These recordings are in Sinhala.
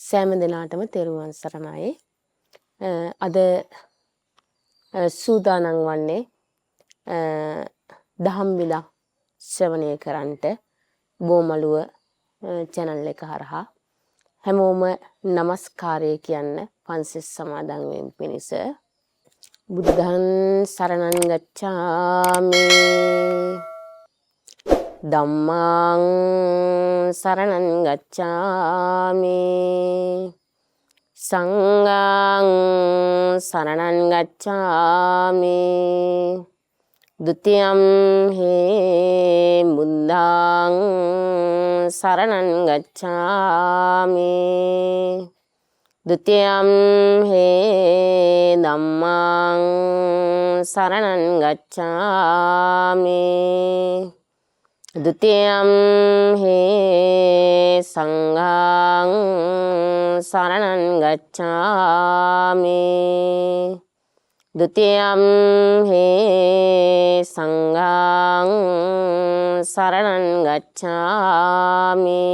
සෑම දිනාටම තෙරුවන් සරණයි. අද සූදානම් වන්නේ දහම් බිඳක් ශ්‍රවණය කරන්නට බෝමළුව channel එක හරහා හැමෝම নমස්කාරය කියන්න පන්සිල් සමාදන් වෙන පිණිස බුද්ධං සරණං ගච්ඡාමි ධම්මං සරණං ගච්ඡාමි සංඝං සරණං ගච්ඡාමි ဒုတိယံ හි බුද්ධං සරණං ගච්ඡාමි ဒုတိယံ හි ධම්මං සරණං ගච්ඡාමි ဒုတိယံ හි සංඝං සරණං ගච්ඡාමි ဒုတိယံ හි සංඝං සරණං ගච්ඡාමි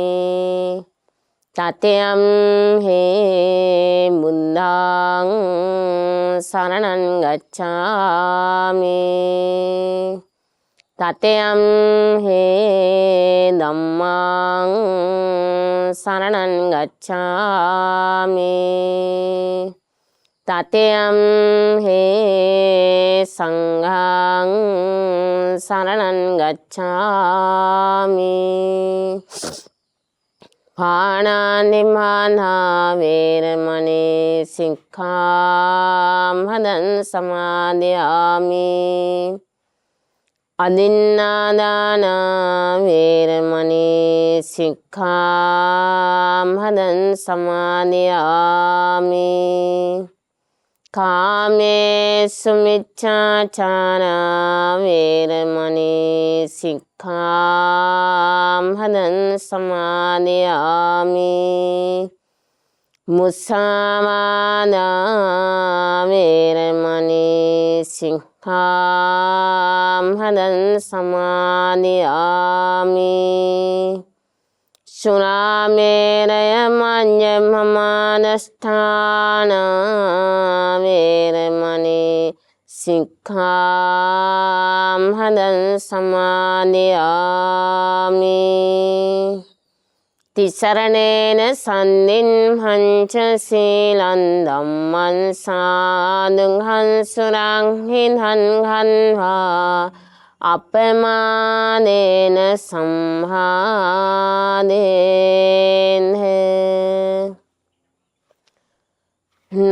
တတိယံ හි බුද්ධං සරණං ගච්ඡාමි တတိယံ හි ධම්මං සරණං ගච්ඡාමි တတိယံ හි සංඝං සරණං ගච්ඡාමි පාණාතිපාතා වේරමණී සික්ඛාපදං සමාදියාමි อดินนาดานาเวรมณีสิกขาปดังสมาธิยามิกาเมสุมิจฉาจาราเวรมณีสิกขาปดังสมาธิยามิมุสาวาทาเวรมณีสิกขาปดังสมาธิยามิสุราเมรยมัญญมมานัสฐานาเวรมณีสิกขาปดังสมาธิยามิติสรณเนสันนินพัญชสีลันดัมมันสาดุงหันสุรังหินหันขันหาอัปปมาเนนสัมหาเดนเฮ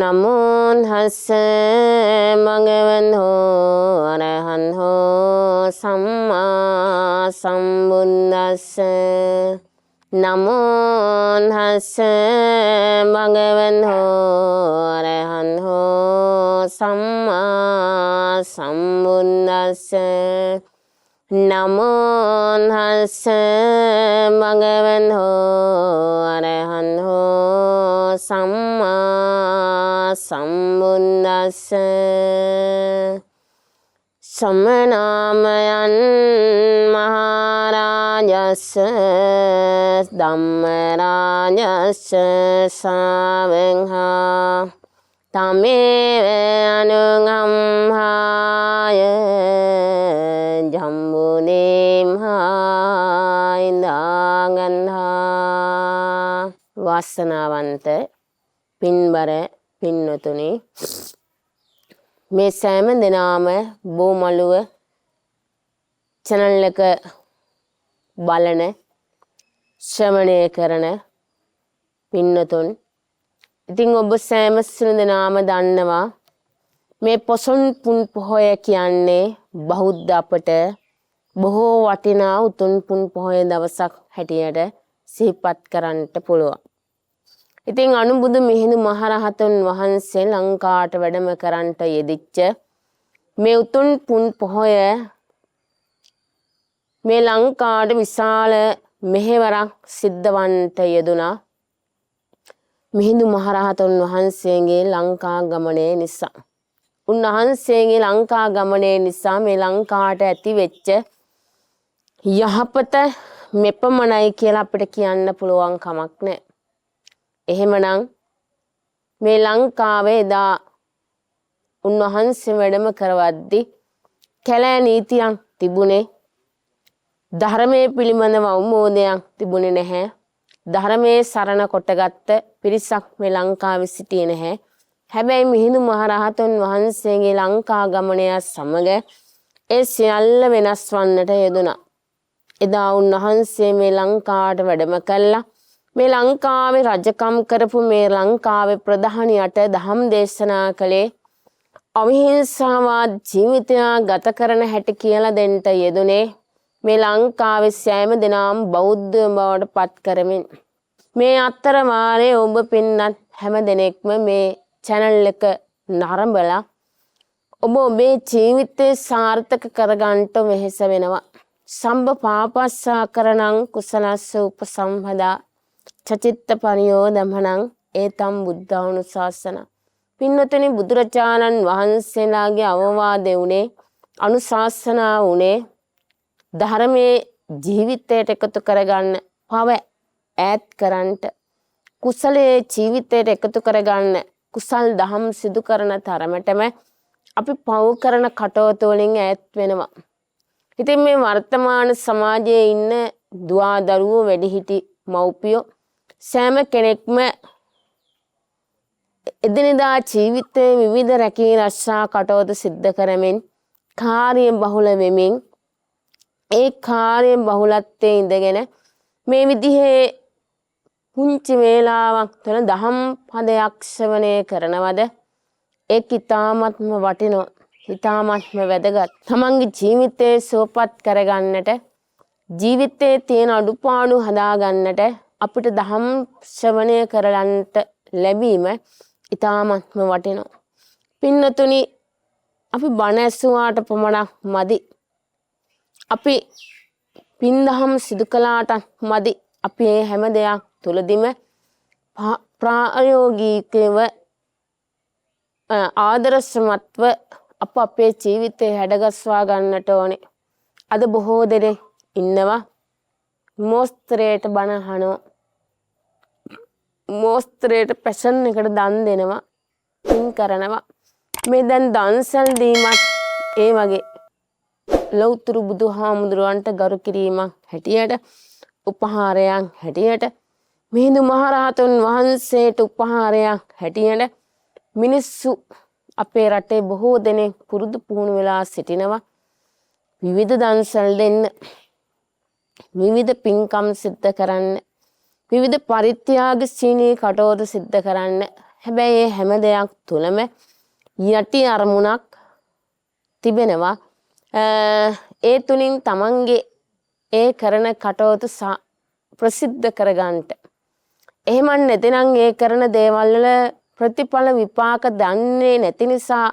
นะโมตัสสะภะคะวะโตอะระหะโตสัมมาสัมพุทธัสสะนะโมตัสสะภะคะวะโตอะระหะโตสัมมาสัมพุทธัสสะนะโมตัสสะภะคะวะโตอะระหะโตสัมมาสัมพุทธัสสะสัมมนามยันมหาราญัสสะธัมมราญัสสะสาเวงหาธัมเมเวอนุกัมหายจัมบุนิมหายดากันหาවාසනාවන්ත පින්බර පින්වතුනි මේ සෑම දිනම බෝමළුව channel එක බලන ශ්‍රවණය කරන පින්වතුන් ඉතින් ඔබ සෑම සිළු දිනම දන්නවා මේ පොසොන් පුන් පොහොය කියන්නේ බෞද්ධ අපට බොහෝ වටිනා උතුම් පුන් පොහොය දවසක් හැටියට සිහිපත් කරන්නට පුළුවන්. ඉතින් අනුබුදු මිහිඳු මහරහතන් වහන්සේ ලංකාවට වැඩම කරන්නට යෙදිච්ච මේ උතුම් පුන් පොහොය මේ ලංකාවට විශාල මෙහෙවරක් සිද්ධවන්නට යෙදුණා. මිහිඳු මහරහතන් වහන්සේගේ ලංකා ගමනේ නිසා. උන්වහන්සේගේ ලංකා ගමනේ නිසා මේ ලංකාවට ඇති වෙච්ච යහපත මෙපමණයි කියලා අපිට කියන්න පුළුවන් කමක් නැහැ. එහෙමනම් මේ ලංකාවේ එදා උන්වහන්සේ වැඩම කරවද්දී කැලෑ නීතියක් තිබුණේ ධර්මයේ පිළිබඳව අවබෝධයක් තිබුණේ නැහැ. ධර්මයේ සරණ කොටගත්ත පිරිසක් මේ ලංකාවේ සිටියේ නැහැ. හැබැයි මිහිඳු මහරහතන් වහන්සේගේ ලංකා ගමනය සමග ඒ සියල්ල වෙනස් වන්නට යෙදුණා. එදා උන්වහන්සේ මේ ලංකාවට වැඩම කළා. මේ ලංකාවේ රජකම් කරපු මේ ලංකාවේ ප්‍රධානියට දහම් දේශනා කළේ අවිහිංසාවාද ජීවිතය ගත කරන හැටි කියලා දෙන්න යෙදුනේ මේ ලංකාවේ සෑම දෙනාම බෞද්ධ බවට පත් කරමින්. මේ අතර වාරේ ඔබ පින්නත් හැම දෙනෙක්ම මේ channel එක නරඹලා ඔබ ඔබේ ජීවිතේ සාර්ථක කරගන්නට වෙහෙස වෙනවා. සම්බ පාපස්සා කරණං කුසලස්ස උපසම්පදා චචිත්ත පරියෝදමනං ඒතම් බුද්ධානුශාසන. පින්නතනි බුදුරජාණන් වහන්සේලාගේ අවවාදේ උනේ අනුශාසනා උනේ ධර්මයේ ජීවිතයට එකතු කරගන්න, පව ඈත් කරන්නට, කුසලයේ ජීවිතයට එකතු කරගන්න, කුසල් දහම් සිදු කරන තරමටම අපි පව කරන කටයුතු වලින් ඈත් වෙනවා. ඉතින් මේ වර්තමාන සමාජයේ ඉන්න දුවා දරුවෝ වැඩිහිටි මව්පියෝ සෑම කෙනෙක්ම එදිනෙදා ජීවිතයේ විවිධ රැකී රක්ෂා කටයුතු සිද්ධ කරමින් කාර්ය බහුල වෙමින් ඒ කාර්ය බහුලත්වයේ ඉඳගෙන මේ විදිහේ පුංචි වේලාවක් තුළ දහම් පදයක් ශ්‍රවණය කරනවද ඒක ඊ타මත්ම වටිනවා, ඊ타මත්ම වැදගත්. තමන්ගේ ජීවිතේ සුවපත් කරගන්නට, ජීවිතයේ තියෙන අඩුපාඩු හදාගන්නට අපිට දහම් ශ්‍රවණය කරලන්ට ලැබීම ඊ타මත්ම වටිනවා. පින්නතුනි, අපි බණ ඇසුවාට පමණක් මදි. අපි පින්දහම් සිදු කළාට මදි. අපි මේ හැම දෙයක් තුලදීම ප්‍රායෝගිකව ආදර්ශමත්ව අපේ ජීවිතේ හැඩගස්වා ගන්නට ඕනේ. අද බොහෝ දෙනෙක් ඉන්නවා මොස්තරේට බණ අහනවා, මොස්තරේට පැෂන් එකට දන් දෙනවා, පින් කරනවා. මේ දැන් දන්සල් දීමත් ඒ වගේ ලෞතර බුදුහාමුදුරුවන්ට ගරු කිරීමක් හැටියට, උපහාරයක් හැටියට, මිහිඳු මහරහතන් වහන්සේට උපහාරයක් හැටියට මිනිස්සු අපේ රටේ බොහෝ දෙනෙක් පුරුදු පුහුණු වෙලා සිටිනවා. විවිධ දන්සල් දෙන්න, විවිධ පින්කම් සිද්ධ කරන්න, විවිධ පරිත්‍යාගශීලී කටයුතු සිද්ධ කරන්න. හැබැයි මේ හැම දෙයක් තුළම යටි අරමුණක් තිබෙනවා. ඒ තුලින් තමන්ගේ ඒ කරන කටයුතු ප්‍රසිද්ධ කරගන්නට. එහෙම නැතිනම් ඒ කරන දේවල් වල ප්‍රතිඵල විපාක දන්නේ නැති නිසා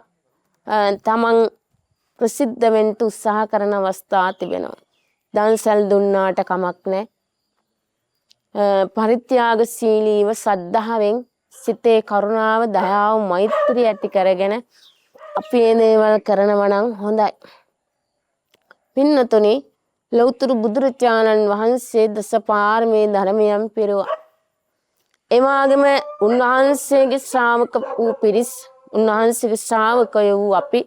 තමන් ප්‍රසිද්ධ වෙන්න උත්සාහ කරන අවස්ථා තිබෙනවා. දන්සල් දුන්නාට කමක් නැහැ. පරිත්‍යාගශීලීව සද්ධාවෙන් සිතේ කරුණාව, දයාව, මෛත්‍රිය ඇති කරගෙන අපි මේ දේවල් කරනවා නම් හොඳයි. පින්නතුනි, ලෞතර බුදුරජාණන් වහන්සේ දසපාරමී ධර්මයන් පිරුවා. එවාගෙම උන්වහන්සේගේ ශ්‍රාවක වූ පිරිස්, උන්වහන්සේගේ ශ්‍රාවකයෝ වූ අපි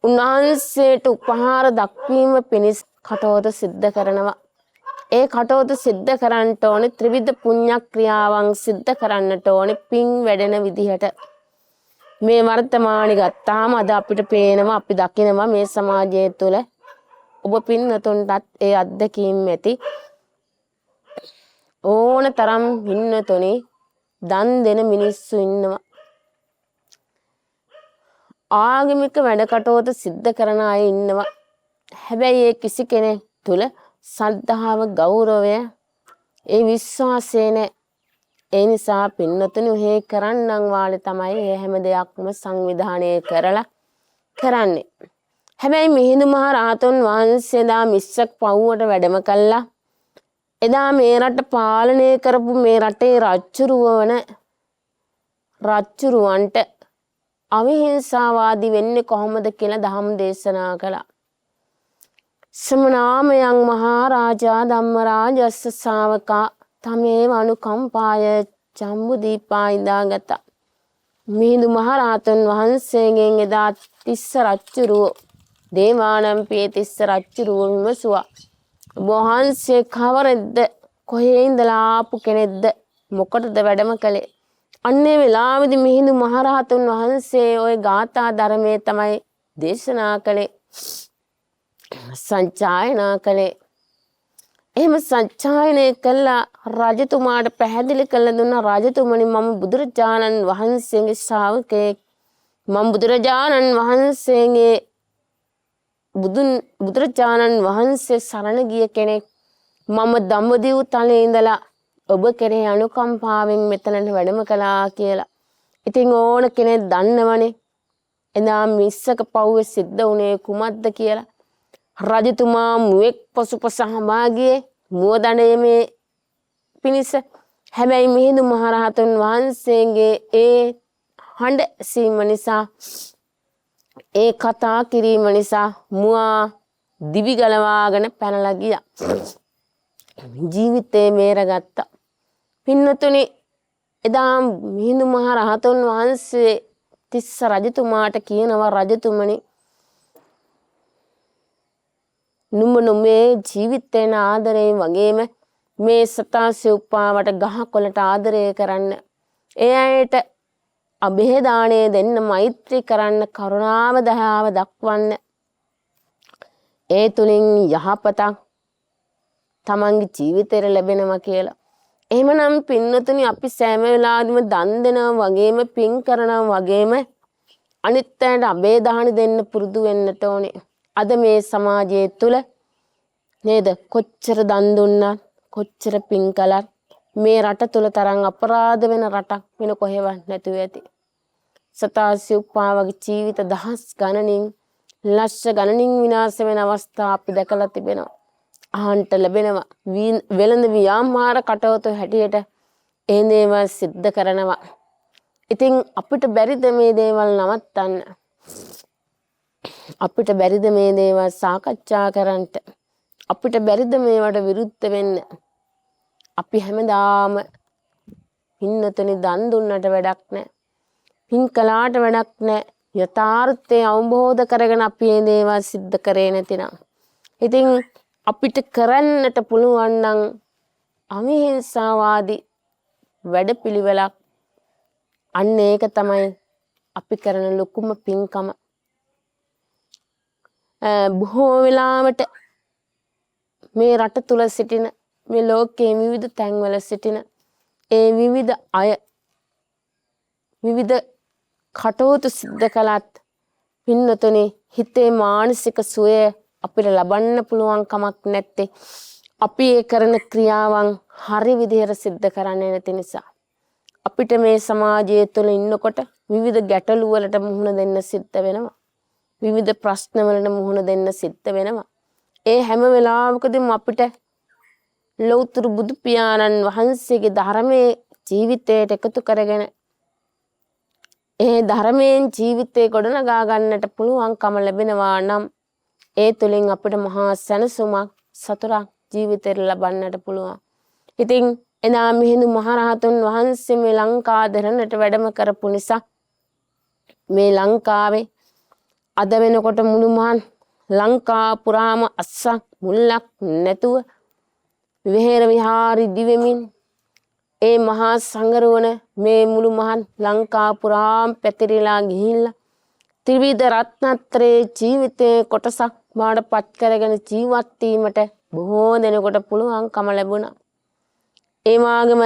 උන්වහන්සේට උපහාර දක්වීම පිණිස කටයුතු සිද්ධ කරනවා. ඒ කටයුතු සිද්ධ කරන්නට ඕනේ ත්‍රිවිධ පුණ්‍ය ක්‍රියාවන් සිද්ධ කරන්නට ඕනේ පින් වැඩෙන විදිහට. මේ වර්තමානයේ ගත්තාම අද අපිට පේනවා, අපි දකිනවා මේ සමාජය තුළ ඔබ පින්නතුන්ටත් ඒ අත්දැකීම් ඇති. ඕන තරම් පින්නතුනි දන් දෙන මිනිස්සු ඉන්නවා. ආගමික වැඩ කටයුතු සිද්ධ කරන අය ඉන්නවා. හැබැයි ඒ කිසි කෙනෙක් තුළ ශ්‍රද්ධාව, ගෞරවය, ඒ විශ්වාසය නැහැ. ඒ නිසා පින්නතුනි ඔහේ කරන්නම් වාලේ තමයි මේ හැම දෙයක්ම සංවිධානය කරලා කරන්නේ. හැබැයි මිහිඳු මහ රහතන් වහන්සේ දා මිස්සක් පවුවට වැඩම කළා. එදා මේ රට පාලනය කරපු මේ රටේ රජ්ජුරුවන්ට අවිහිංසාවාදී වෙන්නේ කොහොමද කියලා දහම් දේශනා කළා. සමනාමයන් මහරජා ධම්මරාජස්ස ශාවකා තමේව අනුකම්පාය ජම්බු දීපා ඉඳාගත්තා. මිහිඳු මහරහතන් වහන්සේගෙන් එදා තිස්ස රජ්ජුරුවෝ දේවානම්පිය තිස්ස රජ්ජුරුවෝ විමසුවා. වහන්සේ කවරෙක්ද? කොහේ ඉඳලා ආපු කෙනෙක්ද? මොකටද වැඩම කළේ? අන්නේ වෙලාවේදී මිහිඳු මහරහතන් වහන්සේ ওই ගාථා ධර්මයේ තමයි දේශනා කළේ, සංචායනා කළේ. එහෙම සංචායනය කළා රජතුමාට පැහැදිලි කළ දුන්න. රජතුමනි, මම බුදුරජාණන් වහන්සේගේ ශ්‍රාවකයෙක්. මම බුදුරජාණන් වහන්සේගේ බුදුරජාණන් වහන්සේ සරණ ගිය කෙනෙක්. මම දඹදිව් තලයේ ඉඳලා ඔබ කෙරෙහි අනුකම්පාවෙන් මෙතනට වැඩම කළා කියලා. ඉතින් ඕන කෙනෙක් දන්නවනේ එදා මිස්සක පව්වේ සිද්ධ වුණේ කුමක්ද කියලා. රජතුමා මුවෙක් පසුපස හඹා ගියේ මුව දඬීමේ පිණිස. හැබැයි මිහිඳු මහරහතන් වහන්සේගේ ඒ හඬ සීම නිසා, ඒ කතා කිරීම නිසා මුවා දිවි ගලවාගෙන පැනලා ගියා. ජීවිතේ මේරගත්තා. පින්නතුනි, එදා මිහිඳු මහරහතන් වහන්සේ තිස්ස රජතුමාට කියනවා, රජතුමනි, නුඹ නුඹේ ජීවිතේන ආදරේ වගේම මේ සතා සිව්පාවට ගහකොළට ආදරය කරන්න, ඒ අයට අභේදානය දෙන්න, මෛත්‍රී කරන්න, කරුණාව දයාව දක්වන්න. ඒ තුලින් යහපතක් තමන්ගේ ජීවිතේට ලැබෙනවා කියලා. එහෙමනම් පින්නතුනි, අපි සෑම වෙලාවෙම දන් දෙනවා වගේම පින් කරනවා වගේම අනිත් අයට අභේදාන දෙන්න පුරුදු වෙන්නට ඕනේ. අද මේ සමාජයේ තුල නේද කොච්චර දන් දුන්නත් කොච්චර පින් කළත් මේ රට තුල තරම් අපරාධ වෙන රටක් වෙන කොහෙවත් නැතුව ඇති. සතා සිව්පාවගේ ජීවිත දහස් ගණනින් ලක්ෂ ගණනින් විනාශ වෙන අවස්ථා අපි දැකලා තිබෙනවා. අහන්ට ලැබෙනවා. වෙළඳ ව්‍යාපාර කටයුතු හැටියට ඒ දේවල් සිද්ධ කරනවා. ඉතින් අපිට බැරිද මේ දේවල් නවත්තන්න? අපිට බැරිද මේ දේවල් සාකච්ඡා කරන්න? අපිට බැරිද මේවට විරුද්ධ වෙන්න? අපි හැමදාම පින්නතුනි දන් දුන්නට වැඩක් නැහැ. පින් කළාට වැඩක් නැහැ. යථාර්ථය අවබෝධ කරගෙන අපි මේ දේවල් සිද්ධ කරේ නැතිනම්. ඉතින් අපිට කරන්නට පුළුවන් නම් අවිහිංසාවාදී වැඩපිළිවෙලක්, අන්න ඒක තමයි අපි කරන ලොකුම පින්කම. බොහෝ වෙලාවට මේ රට තුල සිටින, මේ ලෝකයේ විවිධ තැන්වල සිටින ඒ විවිධ අය විවිධ කටයුතු සිද්ධ කළත් පින්නතුනි, හිතේ මානසික සුවය අපිට ලබන්න පුළුවන් කමක් නැත්තේ අපි ඒ කරන ක්‍රියාවන් හරි විදිහට සිද්ධ කරන්නේ නැති නිසා. අපිට මේ සමාජය තුළ ඉන්නකොට විවිධ ගැටලු වලට මුහුණ දෙන්න සිද්ධ වෙනවා. විවිධ ප්‍රශ්න වලට මුහුණ දෙන්න සිද්ධ වෙනවා. ඒ හැම වෙලාවකදීම අපිට ලෞතර බුදු පියාණන් වහන්සේගේ ධර්මයේ ජීවිතයට එකතු කරගෙන ඒ ධර්මයෙන් ජීවිතේ ගොඩනගා ගන්නට පුළුවන්කම ලැබෙනවා නම් ඒ තුලින් අපිට මහා සැනසුමක්, සතුටක් ජීවිතේ ලබන්නට පුළුවන්. ඉතින් එදා මිහිඳු මහරහතන් වහන්සේ මේ ලංකා දෙරණට වැඩම කරපු නිසා මේ ලංකාවේ අද වෙනකොට මුළු මහන් ලංකා පුරාම අස්සක් මුල්ලක් නැතුව විහෙර විහාරි දිවෙමින් ඒ මහා සංගරුවන මේ මුළු මහන් ලංකා පුරාම පැතිරිලා ගිහිල්ලා ත්‍රිවිධ රත්නත්‍රයේ ජීවිතයේ කොටසක් බාටපත් කරගෙන ජීවත් වීමට බොහෝ දෙනෙකුට පුළුවන්කම ලැබුණා. ඒ වගේම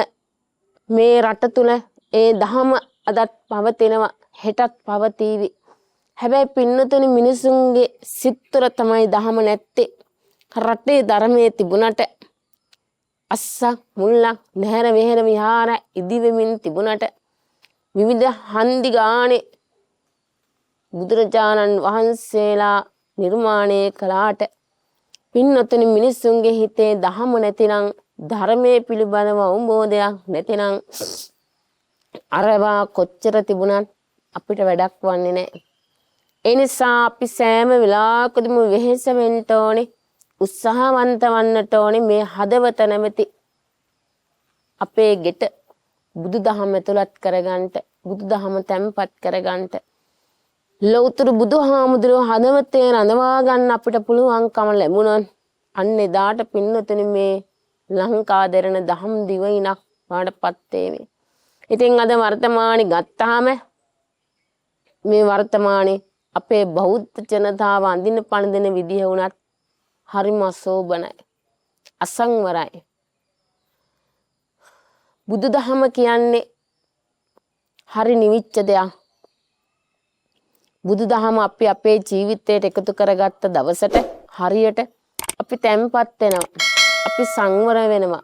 මේ රට තුල ඒ ධහම අදත් පවතිනවා, හෙටත් පවතීවි. හැබැයි පින්නතුනි, මිනිසුන්ගේ සිත් තුළ තමයි ධහම නැත්තේ. රටේ ධර්මයේ තිබුණට අස්සක් මුල්ලක් නැහැර වෙහෙර විහාර ඉදිවෙමින් තිබුණට විවිධ හන්දි ගානේ බුදුරජාණන් වහන්සේලා නිර්මාණය කළාට පින්නතුනි, මිනිසුන්ගේ හිතේ ධහම නැතිනම්, ධර්මයේ පිළිබඳව අවබෝධයක් නැතිනම් අරවා කොච්චර තිබුණත් අපිට වැඩක් වන්නේ නැහැ. ඒ නිසා අපි සෑම වෙලාවකදීම වෙහෙස වෙන්න ඕනේ, උත්සාහවන්ත වන්නට ඕනේ. මේ හදවත නැමැති අපේ ගෙට බුදුදහම ඇතුළත් කරගන්නට, බුදුදහම තැම්පත් කරගන්නට, ලෞතර බුදුහාමුදුරුවෝ හදවතේ රඳවා ගන්න අපිට පුළුවන්කම ලැබුණොත් අන්න එදාට පින්නතුනි මේ ලංකා දෙරණ දහම් දිවයිනක් වඩපත් වේවි. ඉතින් අද වර්තමානයේ ගත්තාම මේ වර්තමානයේ අපේ බෞද්ධ ජනතාව අඳින පළඳින විදිහ වුණත් හරිම අශෝභනයි, අසංවරයි. බුදුදහම කියන්නේ හරි නිවිච්ච දෙයක්. බුදුදහම අපි අපේ ජීවිතයට එකතු කරගත්ත දවසට හරියට අපි තැම්පත් වෙනවා. අපි සංවර වෙනවා.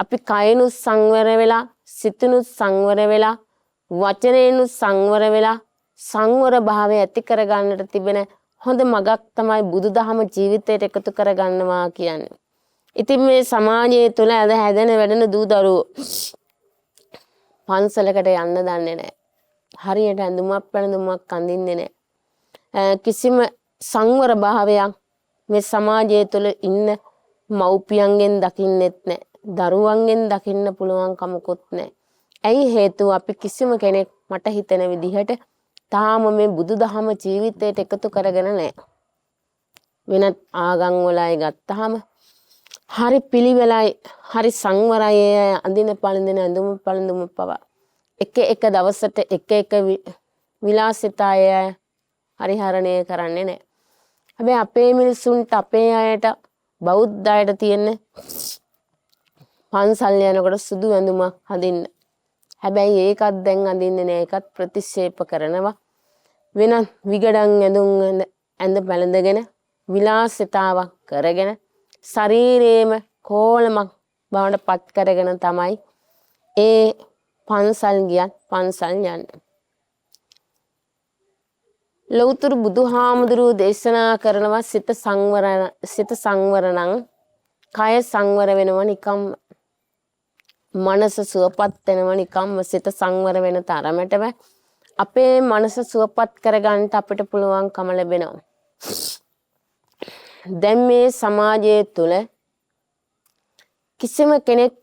අපි කයනුත් සංවර වෙලා, සිතනුත් සංවර වෙලා, වචනේනුත් සංවර වෙලා සංවර භාවය ඇති කරගන්නට තිබෙන හොඳ මගක් තමයි බුදුදහම ජීවිතයට එකතු කරගන්නවා කියන්නේ. ඉතින් මේ සමාජය තුළ අද හැදෙන වැඩෙන දූ දරුවෝ පන්සලකට යන්න දන්නේ නැහැ. හරියට ඇඳුමක් පැළඳුමක් අඳින්නේ නැහැ. කිසිම සංවර භාවයක් මේ සමාජය තුළ ඉන්න මව්පියන්ගෙන් දකින්නෙත් නැහැ. දරුවන්ගෙන් දකින්න පුළුවන් කමකුත් නැහැ. ඇයි හේතුව? අපි කිසිම කෙනෙක් මට හිතෙන විදිහට තාම මේ බුදුදහම ජීවිතයට එකතු කරගෙන නැහැ. වෙනත් ආගම් වලයි ගත්තාම හරි පිළිවෙලයි, හරි සංවරයි අඳින පළඳින ඇඳුම් පළඳුම් පවා එක දවසට එක විලාසිතාය හරිහරණය කරන්නේ නැහැ. හැබැයි අපේ මිනිසුන්ට, අපේ අයට, බෞද්ධ අයට තියෙන පන්සල් යනකොට සුදු ඇඳුමක් අඳින්න. හැබැයි ඒකත් දැන් අඳින්නේ නැහැ. ඒකත් ප්‍රතික්ෂේප කරනවා. වෙන විගඩම් ඇඳුම් ඇඳ පැළඳගෙන විලාසිතාවක් කරගෙන ශරීරයේම කෝලමක් බවට පත් කරගෙන තමයි ඒ පන්සල් ගියත් පන්සල් යන්නේ. ලෞතර බුදුහාමුදුරුවෝ දේශනා කරනවා සිත සංවර නම් කය සංවර වෙනවා නිකම්, මනස සුවපත් වෙනවා නිකම්ම. සිත සංවර වෙන තරමටම අපේ මනස සුවපත් කරගන්න අපිට පුළුවන්කම ලැබෙනවා. දැන් මේ සමාජයේ තුල කිසිම කෙනෙක්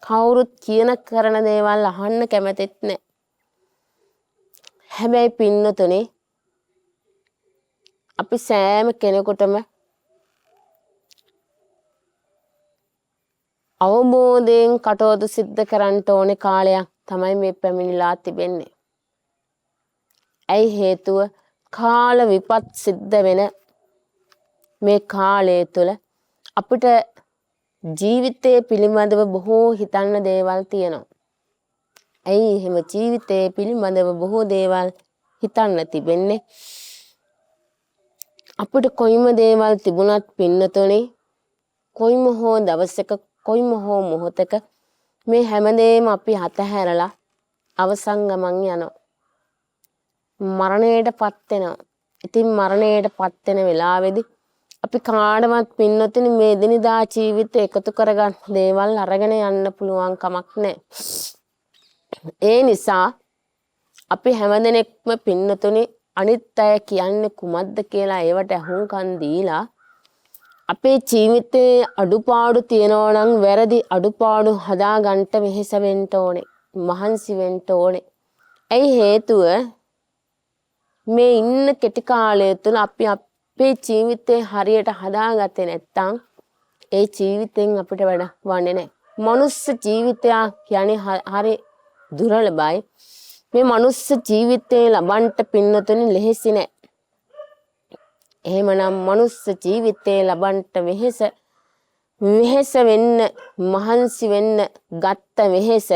කවුරුත් කියන කරන දේවල් අහන්න කැමතිත් නැහැ. හැබැයි පින්නතුනේ අපි සෑම කෙනෙකුටම අවබෝධයෙන් කටයුතු සිද්ධ කරන්න ඕනේ කාලයක් තමයි මේ පැමිණිලා තිබෙන්නේ. ඇයි හේතුව? කාල විපත් සිද්ධ වෙන මේ කාලය තුළ අපිට ජීවිතයේ පිළිබඳව බොහෝ හිතන්න දේවල් තියෙනවා. ඇයි එහෙම ජීවිතයේ පිළිබඳව බොහෝ දේවල් හිතන්න තිබෙන්නේ? අපිට කොයිම දේවල් තිබුණත් පින්නතුනේ කොයිම හෝ දවසක, කොයිම හෝ මොහොතක මේ හැමදේම අපි අතහැරලා අවසන් ගමන් යනවා. මරණයටපත් වෙනවා. ඉතින් මරණයටපත් වෙන වෙලාවේදී අපි කාටවත් පින්නතුනි මේ දිනදා ජීවිතේ එකතු කරගන්න දේවල් අරගෙන යන්න පුළුවන් කමක් නැහැ. ඒ නිසා අපි හැමදෙනෙක්ම පින්නතුනි අනිත් අය කියන්නේ කුමක්ද කියලා ඒවට අහුම්කම් දීලා අපේ ජීවිතේ අඩුපාඩු තියෙනවා නම් වැරදි අඩුපාඩු හදාගන්න වෙහෙස වෙන්න ඕනේ, මහන්සි වෙන්න ඕනේ. ඇයි හේතුව? මේ ඉන්න කෙටි කාලය තුළ අපි අපේ ජීවිතේ හරියට හදාගත්තේ නැත්නම් ඒ ජීවිතෙන් අපිට වැඩ වන්නේ නැහැ. මනුස්ස ජීවිතයක් කියන්නේ හරි දුර්ලභයි. මේ මනුස්ස ජීවිතේ ලබන්න පින්නතුනි ලෙහෙසි නැහැ. එහෙමනම් මනුස්ස ජීවිතේ ලබන්න වෙහෙස වෙන්න, මහන්සි වෙන්න ගත්ත වෙහෙස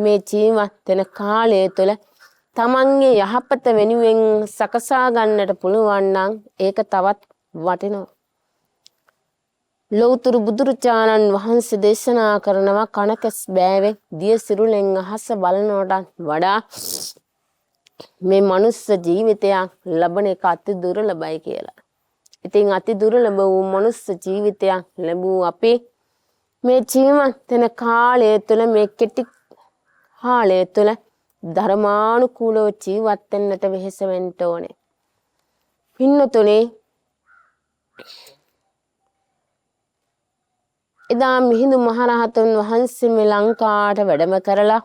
මේ ජීවත් වෙන කාලය තුළ තමන්ගේ යහපත වෙනුවෙන් සකසා ගන්නට පුළුවන් නම් ඒක තවත් වටිනවා. ලෞතර බුදුරජාණන් වහන්සේ දේශනා කරනවා කනකස් බෑවේ දිය සිරුලෙන් අහස බලනවට වඩා මේ මනුස්ස ජීවිතයක් ලබන එක අති දුර්ලභයි කියලා. ඉතින් අති දුර්ලභ වූ මනුස්ස ජීවිතයක් ලැබූ අපි මේ ජීවත් වෙන කාලය තුළ, මේ කෙටි කාලය තුළ ධර්මානුකූලව ජීවත් වෙන්නට වෙහෙස වෙන්න ඕනේ. පින්නතුනේ එදා මිහිඳු මහරහතන් වහන්සේ මේ ලංකාවට වැඩම කරලා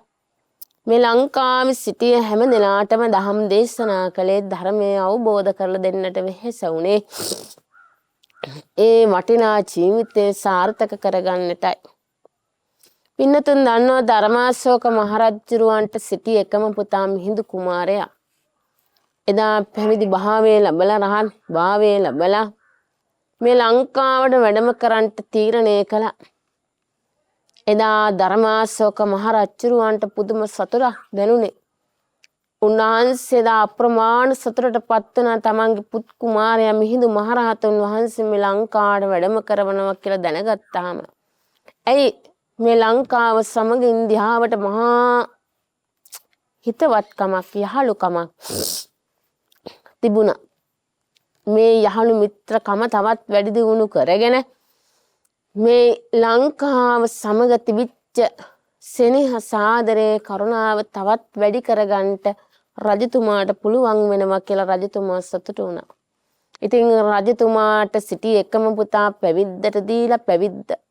මේ ලංකාවේ සිටිය හැම දෙනාටම ධම් දේශනා කළේ ධර්මය අවබෝධ කරලා දෙන්නට වෙහෙස වුණේ ඒ වටිනා ජීවිතේ සාර්ථක කරගන්නටයි. පින්නතුන් දන්නවා ධර්මාශෝක මහරජුරවන්ට සිටි එකම පුතා මිහිඳු කුමාරයා. එදා පැවිදි භාවයේ ලැබලා රහත් භාවයේ ලැබලා මේ ලංකාවට වැඩම කරන්නට තීරණය කළා. එදා ධර්මාශෝක මහරජුරවන්ට පුදුම සතුටක් දැනුනේ. උන්වහන්සේ දා අප්‍රමාණ සතුටටපත් වුණා තමන්ගේ පුත් කුමාරයා මිහිඳු මහරහතන් වහන්සේ මේ ලංකාවට වැඩම කරවනවා කියලා දැනගත්තාම. ඇයි මේ ලංකාව සමග ඉන්දියාවට මහා හිතවත්කමක් යහළුකමක් තිබුණා. මේ යහළු මිත්‍රකම තවත් වැඩි දියුණු කරගෙන මේ ලංකාව සමග තිබිච්ච සෙනෙහ සාදරයේ කරුණාව තවත් වැඩි කරගන්නට රජතුමාට පුළුවන් වෙනවා කියලා රජතුමා සතුටු වුණා. ඉතින් රජතුමාට සිටි එකම පුතා පැවිද්දට දීලා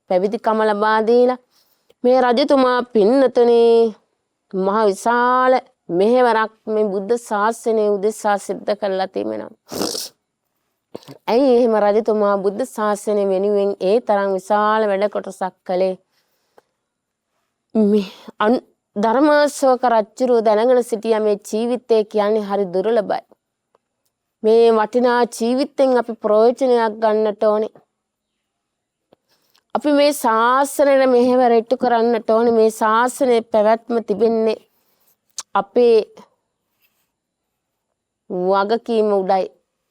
පැවිදිකම ලබා දීලා මේ රජතුමා පින්නතුනේ මහ විශාල මෙහෙවරක් මේ බුද්ධ ශාසනය උදෙසා සිද්ධ කළා තිබෙනවා. ඇයි එහෙම රජතුමා බුද්ධ ශාසනය වෙනුවෙන් ඒ තරම් විශාල වැඩ කොටසක් කළේ? ධර්මාශෝක රජුරෝ දැනගෙන සිටියා මේ ජීවිතය කියන්නේ හරි දුර්ලභයි. මේ වටිනා ජීවිතෙන් අපි ප්‍රයෝජනයක් ගන්නට ඕනේ. අපි මේ ශාසනය මෙහෙවර ඉටු කරන්නට ඕනේ. මේ ශාසනයේ පැවැත්ම තිබෙන්නේ අපේ වගකීම උඩයි.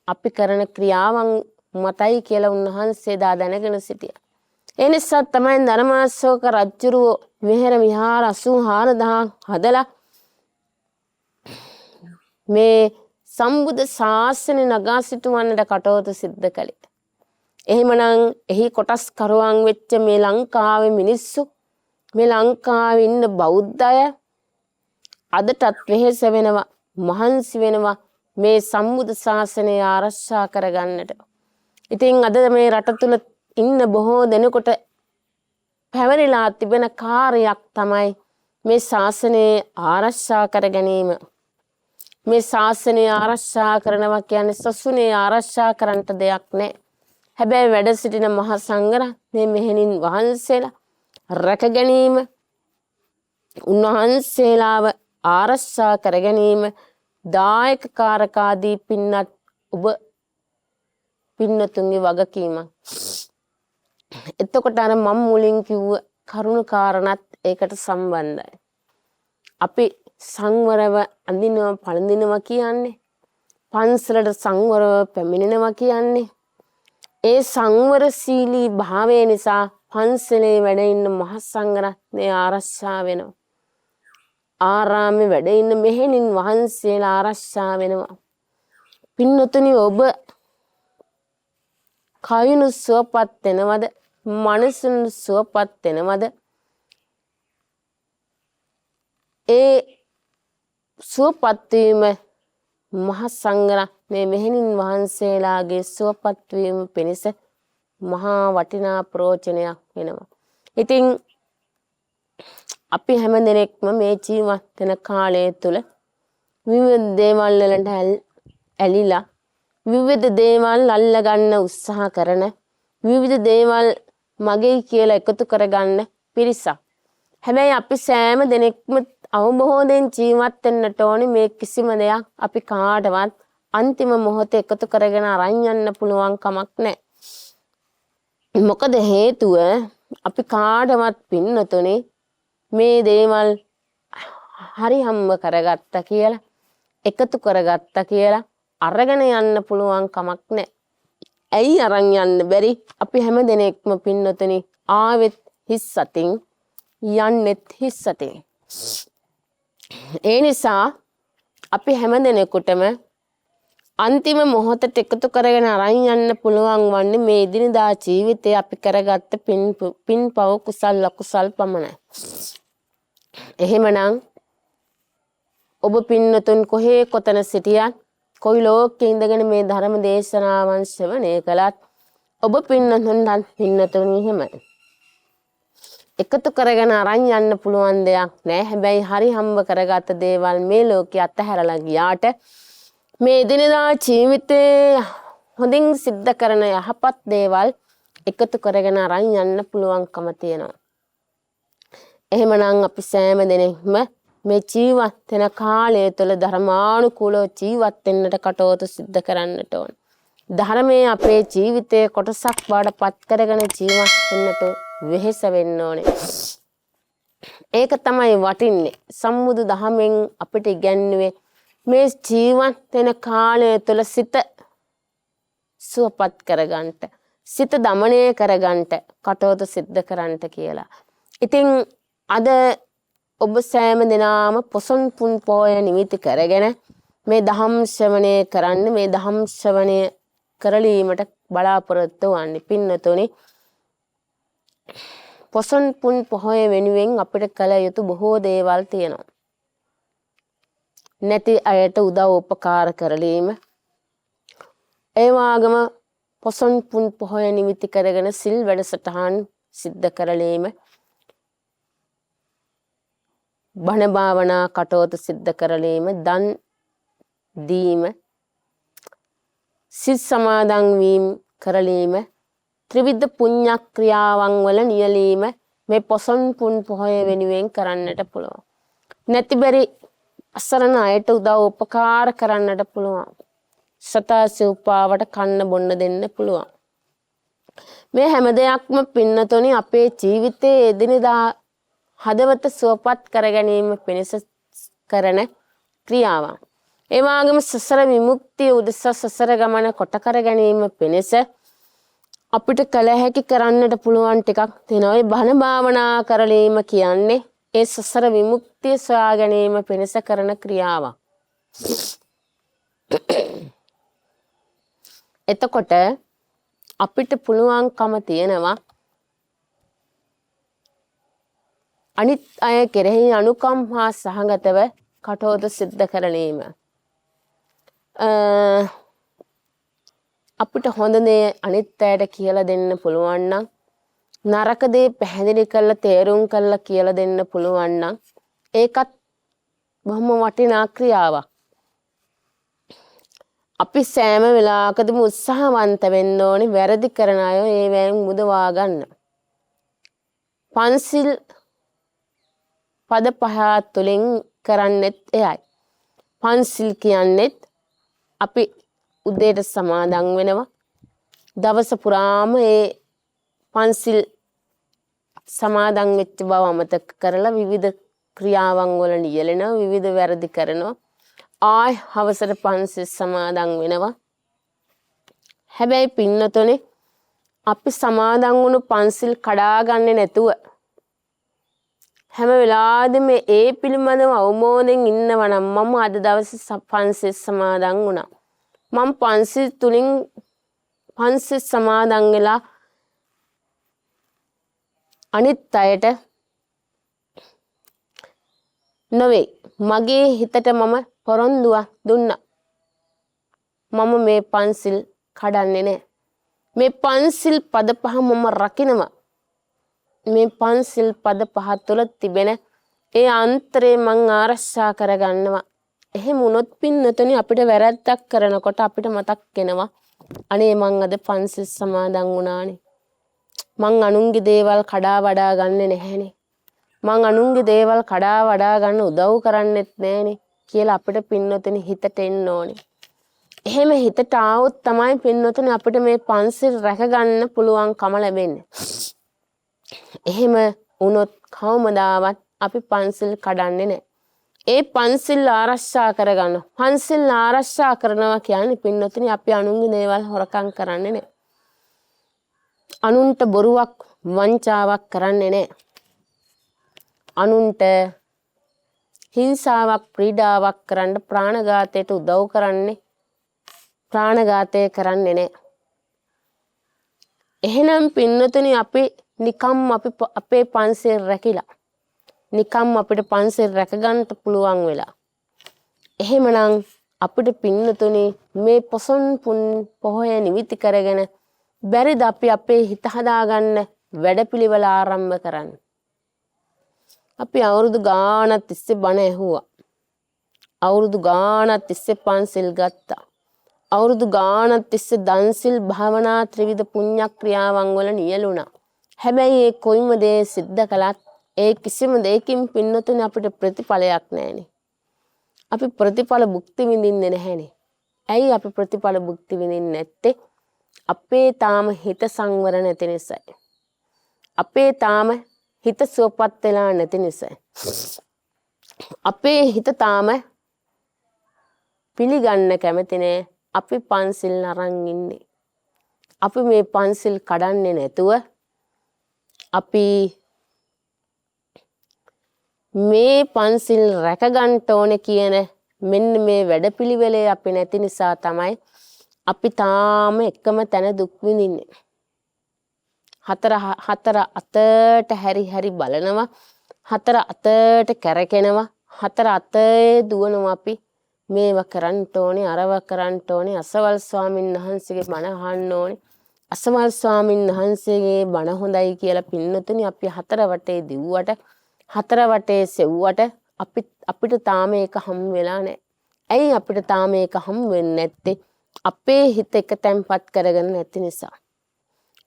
අපි කරන ක්‍රියාවන් මතයි කියලා උන්වහන්සේ දා දැනගෙන සිටියා. ඒ නිසා තමයි ධර්මාශෝක රජුරෝ විහෙර විහාර 84000 හදලා මේ සම්බුද්ධ ශාසනය නගා සිටුවන්නට කටයුතු සිද්ධ කළේ. එහෙමනම් එහි කොටස් කරුවන් වෙච්ච මේ ලංකාවේ මිනිස්සු මේ ලංකාවේ ඉන්න බෞද්ධ අය අදටත් වෙහෙස වෙනවා මහන්සි වෙනවා මේ සම්බුද්ධ ශාසනය ආරක්ෂා කරගන්නට. ඉතින් අද මේ රට තුල ඉන්න බොහෝ දෙනෙකුට පැවරිලා තිබෙන කාර්යයක් තමයි මේ ශාසනය ආරක්ෂා කර ගැනීම. මේ ශාසනය ආරක්ෂා කරනවා කියන්නේ සසුනේ ආරක්ෂා කරන්නට දෙයක් නෑ. හැබැයි වැඩ සිටින මහා සංඝරත්නයේ මෙහෙණින් වහන්සේලා රැක ගැනීම උන්වහන්සේලාව ආරක්ෂා කර ගැනීම දායක කාරකාදී පින්නත් ඔබ පින්නතුන්ගේ වගකීමක්. එතකොට අර මම මුලින් කිව්ව කරුණු කාරණත් ඒකට සම්බන්ධයි. අපි සංවරව අඳිනවා පළඳිනවා කියන්නේ පන්සලට සංවරව පැමිණෙනවා කියන්නේ ඒ සංවරශීලී භාවය නිසා පන්සලේ වැඩ ඉන්න මහා සංඝරත්නය ආරක්ෂා වෙනවා. ආරාමේ වැඩ ඉන්න මෙහෙණින් වහන්සේලා ආරක්ෂා වෙනවා. පින්නතුනි ඔබ කයනු සුවපත් වෙනවද? මනසුන් සුවපත් වෙනවද? ඒ සුවපත් වීම මහා සංඝරත්නයේ මෙහෙණින් වහන්සේලාගේ සුවපත් වීම පිණිස මහා වටිනා ප්‍රයෝජනයක් වෙනවා. ඉතින් අපි හැම දිනෙකම මේ ජීවත් වෙන කාලය තුල විවිධ දේවල් වලට ඇලිලා විවිධ දේවල් අල්ල ගන්න උත්සාහ කරන විවිධ දේවල් මගේ කියලා එකතු කරගන්න පිරිසක්. හැබැයි අපි සෑම දිනෙකම අවබෝධයෙන් ජීවත් වෙන්නට ඕනේ. මේ කිසිම දෙයක් අපි කාටවත් අන්තිම මොහොතේ එකතු කරගෙන අරන් යන්න පුළුවන් කමක් නැහැ. මොකද හේතුව අපි කාටවත් පින්නතුනේ මේ දේවල් හරි හම්බ කරගත්තා කියලා එකතු කරගත්තා කියලා අරගෙන යන්න පුළුවන් කමක් නැහැ. ඇයි අරන් යන්න බැරි? අපි හැම දිනෙකම පින්නතුනේ ආවෙත් හිස් අතින් යන්නෙත් හිස් අතින්. ඒ නිසා අපි හැම දිනෙකටම අන්තිම මොහොතට එකතු කරගෙන අරන් යන්න පුළුවන් වන්නේ මේ එදිනදා ජීවිතේ අපි කරගත්ත පින්පව කුසල් අකුසල් පමණයි. එහෙමනම් ඔබ පින්නතුන් කොහේ කොතන සිටියත් කොයි ලෝකේ ඉඳගෙන මේ ධර්ම දේශනාවන් ශ්‍රවණය කළත් ඔබ පින්නතුන්ට පින්නතුන් එහෙමයි. එකතු කරගෙන අරන් යන්න පුළුවන් දෙයක් නෑ. හැබැයි හරි හම්බ කරගත්ත දේවල් මේ ලෝකේ අතහැරලා ගියාට මේ එදිනෙදා ජීවිතේ හොඳින් සිද්ධ කරන යහපත් දේවල් එකතු කරගෙන අරන් යන්න පුළුවන්කම තියෙනවා. එහෙමනම් අපි සෑම දිනෙකම මේ ජීවත් වෙන කාලය තුළ ධර්මානුකූලව ජීවත් වෙන්නට කටයුතු සිද්ධ කරන්නට ඕන. ධර්මයේ අපේ ජීවිතයේ කොටසක් බවට පත් කරගෙන ජීවත් වෙන්නට වෙහෙස වෙන්න ඕනේ. ඒක තමයි වටින්නේ. සම්මුදු දහමෙන් අපිට ඉගැන්වුවේ මේ ජීවත් වෙන කාලය තුළ සිත සුවපත් කරගන්නට, සිත දමනය කරගන්නට කටයුතු සිද්ධ කරන්නට කියලා. ඉතින් අද ඔබ සෑම දිනම පොසොන් පුන් පොය නිමිති කරගෙන මේ ධම් ශ්‍රවණය කරන්න, මේ ධම් ශ්‍රවණය කරලීමට බලාපොරොත්තු වන්නේ. පින්නතුනි, පොසොන් පුන් පොහොය වෙනුවෙන් අපිට කළ යුතු බොහෝ දේවල් තියෙනවා. නැති අයට උදව් උපකාර කරලීම, ඒ වගේම පොසොන් පුන් පොහොය නිමිති කරගෙන සිල් වැඩසටහන් සිද්ධ කරලීම, බණ භාවනා කටයුතු සිද්ධ කරලීම, දන් දීම, සිල් සමාදන් වීම කරලීම, ත්‍රිවිධ පුණ්‍ය ක්‍රියාවන් වල නියැලීම මේ පොසොන් පුන් පොහොය වෙනුවෙන් කරන්නට පුළුවන්. නැති බැරි අසරණ අයට උදව් උපකාර කරන්නට පුළුවන්. සතා සිව්පාවට කන්න බොන්න දෙන්න පුළුවන්. මේ හැම දෙයක්ම පින්නතොනි අපේ ජීවිතයේ එදිනෙදා හදවත සුවපත් කර ගැනීම පිණිස කරන ක්‍රියාවක්. ඒ වගේම සසර විමුක්තිය උදෙසා සසර ගමන කොට කර ගැනීම පිණිස අපිට කල හැකි කරන්නට පුළුවන් ටිකක් තියෙනවා. ඒ බණ භාවනා කරලීම කියන්නේ ඒ සසර විමුක්තිය සොයා ගැනීම පිණිස කරන ක්‍රියාවක්. එතකොට අපිට පුළුවන්කම තියෙනවා අනිත් අය කෙරෙහි අනුකම්පා සහගතව කටයුතු සිද්ධ කරලීම. අපිට හොඳ දේ අනිත් අයට කියලා දෙන්න පුළුවන් නම්, නරක දේ පැහැදිලි කරලා තේරුම් කරලා කියලා දෙන්න පුළුවන් නම් ඒකත් බොහොම වටිනා ක්‍රියාවක්. අපි සෑම වෙලාවකදීම උත්සාහවන්ත වෙන්න ඕනේ වැරදි කරන අය ඒවෙන් මුදවා ගන්න. පන්සිල් පද පහ තුලින් කරන්නෙත් එයයි. පන්සිල් කියන්නේත් අපි උදේට සමාදන් වෙනවා. දවස පුරාම ඒ පන්සිල් සමාදන් වෙච්ච බව අමතක කරලා විවිධ ක්‍රියාවන් වල නියැලෙනවා, විවිධ වැරදි කරනවා. ආයි හවසට පන්සිල් සමාදන් වෙනවා. හැබැයි පින්නතොනේ අපි සමාදන් වුණු පන්සිල් කඩාගන්නේ නැතුව හැම වෙලාවෙම ඒ පිළිබඳව අවබෝධයෙන් ඉන්නවා නම් මම අද දවසේ පන්සිල් සමාදන් වුණා. මම පන්සිල් තුලින් පන්සිල් සමාදන් වෙලා අනිත් අයට නොවේ මගේ හිතට මම පොරොන්දුවක් දුන්නා. මම මේ පන්සිල් කඩන්නේ නැහැ. මේ පන්සිල් පද පහ මම රකින්නවා. මේ පන්සිල් පද පහ තුළ තිබෙන ඒ අන්තරේ මං ආරක්ෂා කරගන්නවා. එහෙම වුණොත් පින්නතුනි අපිට වැරද්දක් කරනකොට අපිට මතක් වෙනවා අනේ මං අද පන්සිල් සමාදන් වුණානේ. මං අනුන්ගේ දේවල් කඩා වඩා ගන්නෙ නැහැනේ. මං අනුන්ගේ දේවල් කඩා වඩා ගන්න උදව් කරන්නෙත් නැහැනේ කියලා අපිට පින්නතුනි හිතට එන්න ඕනේ. එහෙම හිතට ආවොත් තමයි පින්නතුනි අපිට මේ පන්සිල් රැක ගන්න පුළුවන්කම ලැබෙන්නේ. එහෙම වුණොත් කවමදාවත් අපි පන්සිල් කඩන්නේ නැහැ. ඒ පන්සිල් ආරක්ෂා කරගන්න. පන්සිල් ආරක්ෂා කරනවා කියන්නේ පින්නතුනි අපි අනුන්ගේ දේවල් හොරකම් කරන්නේ නැහැ. අනුන්ට බොරුවක් වංචාවක් කරන්නේ නැහැ. අනුන්ට හිංසාවක් පීඩාවක් කරන්න ප්‍රාණඝාතයට උදව් කරන්නේ ප්‍රාණඝාතය කරන්නේ නැහැ. එහෙනම් පින්නතුනි අපි නිකම් අපේ පන්සිල් රැකිලා නිකම් අපිට පන්සිල් රැක ගන්න පුළුවන් වෙලා. එහෙමනම් අපිට පින්නතුනි මේ පොසොන් පුන් පොහොය නිමිති කරගෙන බැරිද අපි අපේ හිත හදාගන්න වැඩපිළිවෙල ආරම්භ කරන්න. අපි අවුරුදු ගාණක් තිස්සේ බණ ඇහුවා. අවුරුදු ගාණක් තිස්සේ පන්සිල් ගත්තා. අවුරුදු ගාණක් තිස්සේ දන්සිල් භාවනා ත්‍රිවිධ පුණ්‍ය ක්‍රියාවන් වල නියලුණා. හැබැයි ඒ කොයිම දේ සිද්ධ කළත් ඒ කිසිම දෙයකින් පින්නතුනේ අපිට ප්‍රතිඵලයක් නැහැනේ. අපි ප්‍රතිඵල භුක්ති විඳින්නේ නැහැනේ. ඇයි අපි ප්‍රතිඵල භුක්ති විඳින්නේ නැත්තේ? අපේ තාම හිත සංවර නැති නිසායි. අපේ තාම හිත සුවපත් වෙලා නැති නිසායි. අපේ හිත තාම පිළිගන්න කැමති නෑ අපි පන්සිල් අරන් ඉන්නේ. අපි මේ පන්සිල් කඩන්නේ නැතුව අපි මේ පන්සිල් රැක ගන්න ඕනේ කියන මෙන්න මේ වැඩපිළිවෙලේ අපි නැති නිසා තමයි අපි තාම එකම තැන දුක් විඳින්නේ. හතර අතට හැරි බලනවා. හතර අතට කැරකෙනවා. හතර අතේ දුවනවා අපි. මේවා කරන්න ඕනේ, අරව කරන්න ඕනේ, අසවල් ස්වාමීන් වහන්සේගේ බණ අහන්න ඕනේ. අසවල් ස්වාමීන් වහන්සේගේ බණ හොඳයි කියලා පින්නතුනි අපි හතර වටේ දිව්වට, හතර වටේ සෙව්වට අපිට තාම ඒක හම් වෙලා නැහැ. ඇයි අපිට තාම ඒක හම් වෙන්නේ නැත්තේ? අපේ හිත එක තැන්පත් කරගෙන නැති නිසා.